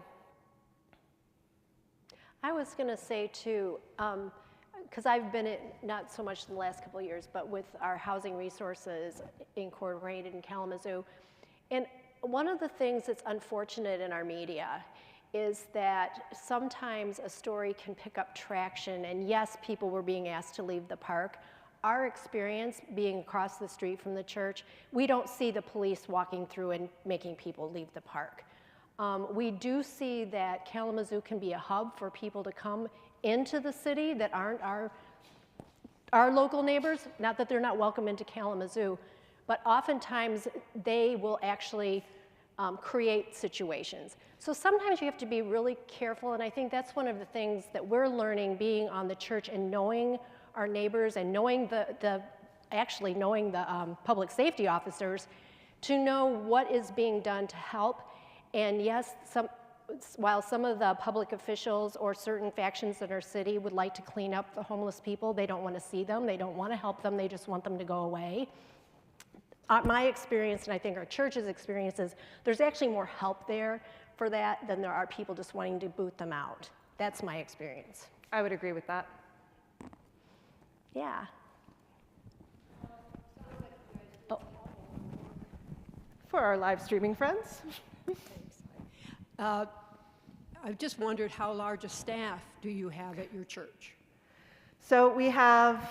I was going to say too, because I've been in, not so much in the last couple of years, but with our Housing Resources Incorporated in Kalamazoo. And one of the things that's unfortunate in our media is that sometimes a story can pick up traction, and yes, people were being asked to leave the park. Our experience being across the street from the church, we don't see the police walking through and making people leave the park. We do see that Kalamazoo can be a hub for people to come into the city that aren't our local neighbors. Not that they're not welcome into Kalamazoo, but oftentimes they will actually create situations. So sometimes you have to be really careful, and I think that's one of the things that we're learning being on the church and knowing our neighbors and knowing actually knowing the public safety officers to know what is being done to help. And yes, while some of the public officials or certain factions in our city would like to clean up the homeless people, they don't want to see them, they don't want to help them, they just want them to go away. My experience, and I think our church's experience, is there's actually more help there for that than there are people just wanting to boot them out. That's my experience. I would agree with that. Yeah. For our live streaming friends. I've just wondered how large a staff do you have at your church? So we have,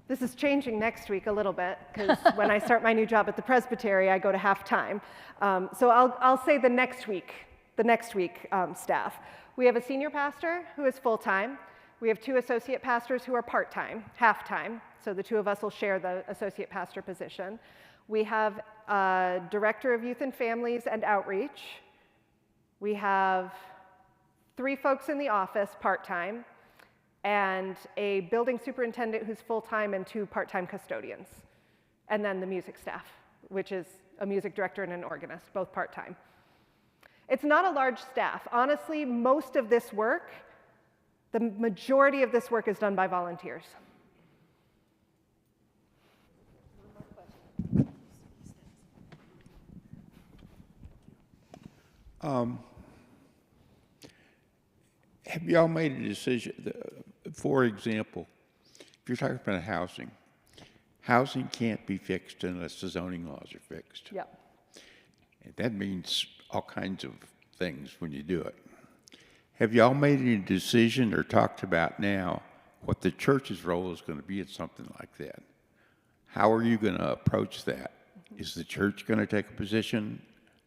this is changing next week a little bit, because when I start my new job at the presbytery, I go to half-time. So I'll say the next week staff. We have a senior pastor who is full-time. We have 2 associate pastors who are part-time, half-time. So the 2 of us will share the associate pastor position. We have a director of youth and families and outreach. We have 3 folks in the office part-time, and a building superintendent who's full-time and 2 part-time custodians. And then the music staff, which is a music director and an organist, both part-time. It's not a large staff. Honestly, most of this work, the majority of this work is done by volunteers. Have y'all made a decision, for example, if you're talking about housing can't be fixed unless the zoning laws are fixed. Yep. And that means all kinds of things when you do it. Have y'all made any decision or talked about now what the church's role is going to be in something like that. How are you going to approach that? Is the church going to take a position?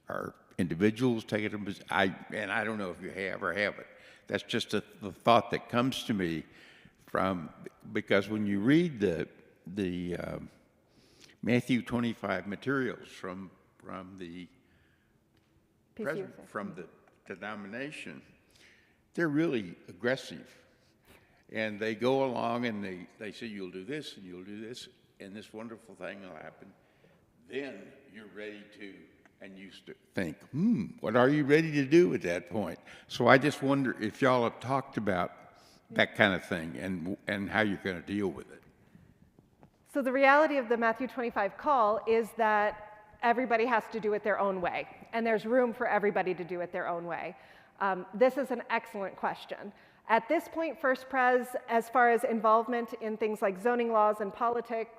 Are individuals taking a position? And I don't know if you have or haven't. That's just the thought that comes to me because when you read the Matthew 25 materials from the from the denomination, they're really aggressive. And they go along and they say, you'll do this and you'll do this, and this wonderful thing will happen. Then you're ready to, and you think, what are you ready to do at that point? So I just wonder if y'all have talked about that kind of thing and how you're going to deal with it. So the reality of the Matthew 25 call is that everybody has to do it their own way, and there's room for everybody to do it their own way. This is an excellent question. At this point, First Pres, as far as involvement in things like zoning laws and politics,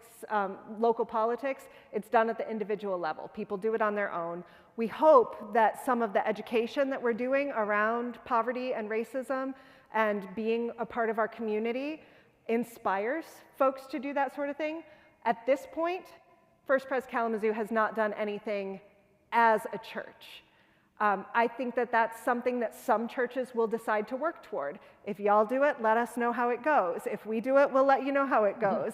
local politics, it's done at the individual level. People do it on their own. We hope that some of the education that we're doing around poverty and racism and being a part of our community inspires folks to do that sort of thing. At this point, First Pres Kalamazoo has not done anything as a church. I think that that's something that some churches will decide to work toward. If y'all do it, let us know how it goes. If we do it, we'll let you know how it goes.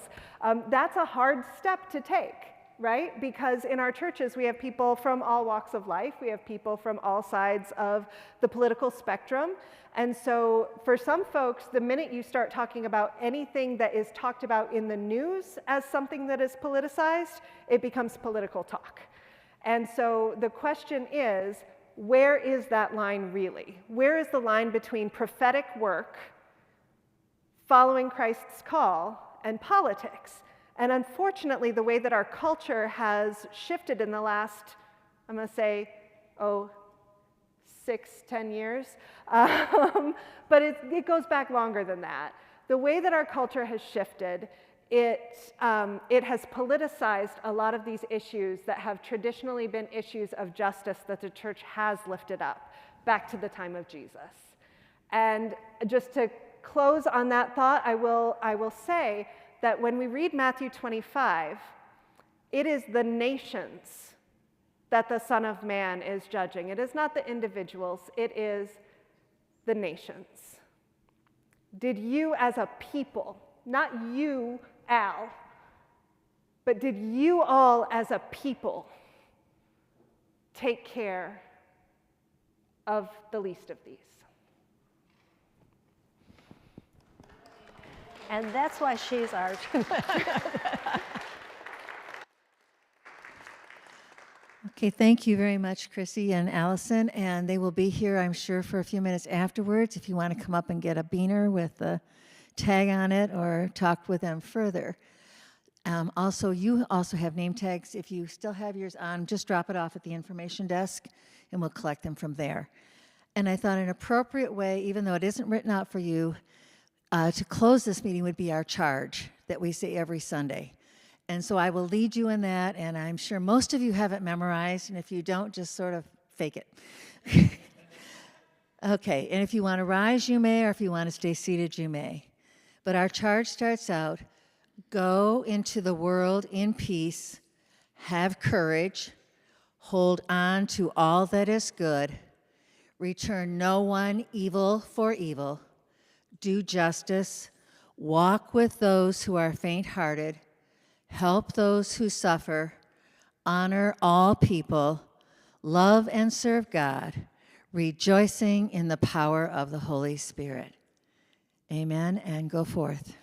That's a hard step to take, right? Because in our churches, we have people from all walks of life. We have people from all sides of the political spectrum. And so for some folks, the minute you start talking about anything that is talked about in the news as something that is politicized, it becomes political talk. And so the question is, where is that line really? Where is the line between prophetic work, following Christ's call, and politics? And unfortunately, the way that our culture has shifted in the last, I'm going to say, 6-10 years, but it goes back longer than that. The way that our culture has shifted, it has politicized a lot of these issues that have traditionally been issues of justice that the church has lifted up back to the time of Jesus. And just to close on that thought, I will say that when we read Matthew 25, it is the nations that the Son of Man is judging. It is not the individuals, it is the nations. Did you as a people, not you, Al, but did you all as a people take care of the least of these? And that's why she's our Okay, thank you very much, Chrissy and Allison, and they will be here, I'm sure, for a few minutes afterwards if you want to come up and get a beaner with the tag on it or talk with them further. Also, you also have name tags. If you still have yours on, just drop it off at the information desk, and we'll collect them from there. And I thought an appropriate way, even though it isn't written out for you, to close this meeting would be our charge that we say every Sunday. And so I will lead you in that, and I'm sure most of you have it memorized, and if you don't, just sort of fake it. Okay, and if you want to rise, you may, or if you want to stay seated, you may. But our charge starts out, go into the world in peace, have courage, hold on to all that is good, return no one evil for evil, do justice, walk with those who are faint-hearted, help those who suffer, honor all people, love and serve God, rejoicing in the power of the Holy Spirit. Amen, and go forth.